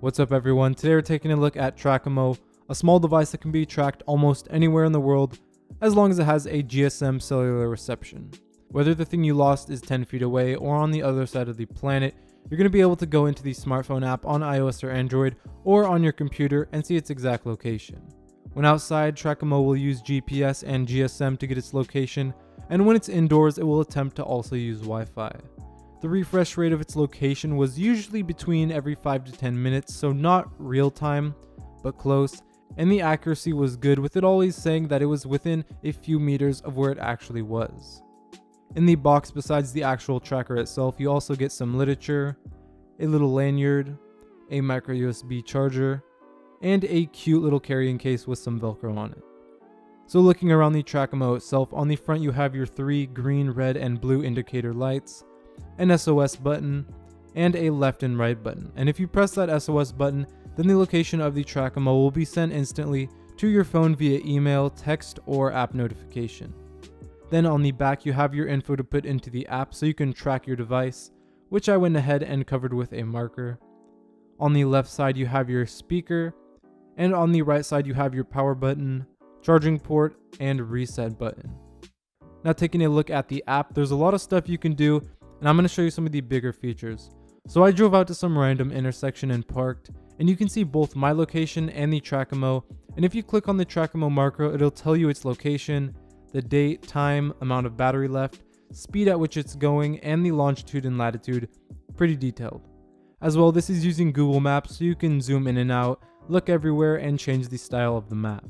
What's up everyone, today we're taking a look at Trackimo, a small device that can be tracked almost anywhere in the world as long as it has a GSM cellular reception. Whether the thing you lost is 10 feet away or on the other side of the planet, you're going to be able to go into the smartphone app on iOS or Android or on your computer and see its exact location. When outside, Trackimo will use GPS and GSM to get its location, and when it's indoors it will attempt to also use Wi-Fi. The refresh rate of its location was usually between every 5 to 10 minutes, so not real time, but close, and the accuracy was good, with it always saying that it was within a few meters of where it actually was. In the box, besides the actual tracker itself, you also get some literature, a little lanyard, a micro USB charger, and a cute little carrying case with some Velcro on it. So looking around the Trackimo itself, on the front you have your 3 green, red, and blue indicator lights, an SOS button, and a left and right button. And if you press that SOS button, then the location of the Trackimo will be sent instantly to your phone via email, text, or app notification. Then on the back you have your info to put into the app so you can track your device, which I went ahead and covered with a marker. On the left side you have your speaker, and on the right side you have your power button, charging port, and reset button. Now taking a look at the app, there's a lot of stuff you can do, and I'm going to show you some of the bigger features. So I drove out to some random intersection and parked, and you can see both my location and the Trackimo, and if you click on the Trackimo marker, it'll tell you its location, the date, time, amount of battery left, speed at which it's going, and the longitude and latitude. Pretty detailed. As well, this is using Google Maps, so you can zoom in and out, look everywhere, and change the style of the map.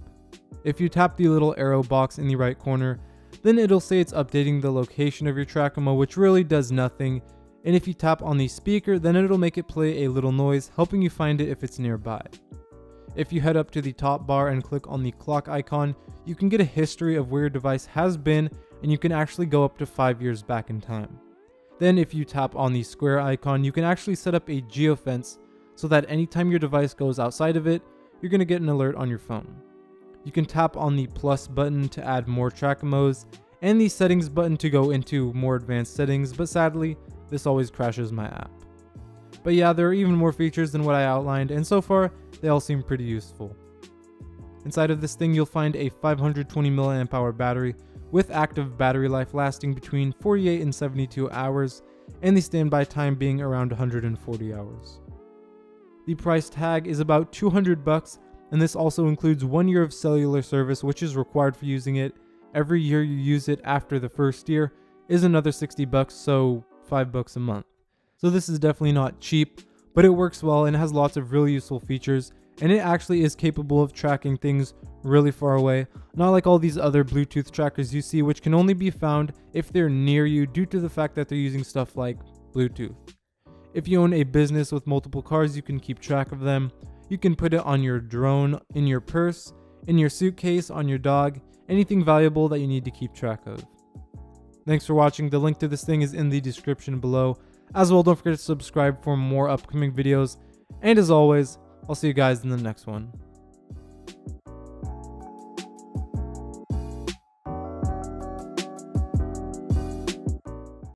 If you tap the little arrow box in the right corner, then it'll say it's updating the location of your Trackimo, which really does nothing. And if you tap on the speaker, then it'll make it play a little noise, helping you find it if it's nearby. If you head up to the top bar and click on the clock icon, you can get a history of where your device has been, and you can actually go up to 5 years back in time. Then if you tap on the square icon, you can actually set up a geofence so that anytime your device goes outside of it, you're going to get an alert on your phone. You can tap on the plus button to add more Trackimos, and the settings button to go into more advanced settings, but sadly, this always crashes my app. But yeah, there are even more features than what I outlined, and so far, they all seem pretty useful. Inside of this thing, you'll find a 520 mAh battery with active battery life lasting between 48 and 72 hours, and the standby time being around 140 hours. The price tag is about $200, and this also includes 1 year of cellular service, which is required for using it. Every year you use it after the first year is another $60, so $5 a month. So this is definitely not cheap, but it works well and has lots of really useful features, and it actually is capable of tracking things really far away, not like all these other Bluetooth trackers you see, which can only be found if they're near you due to the fact that they're using stuff like Bluetooth. If you own a business with multiple cars, you can keep track of them. You can put it on your drone, in your purse, in your suitcase, on your dog, anything valuable that you need to keep track of. Thanks for watching. The link to this thing is in the description below. As well, don't forget to subscribe for more upcoming videos. And as always, I'll see you guys in the next one.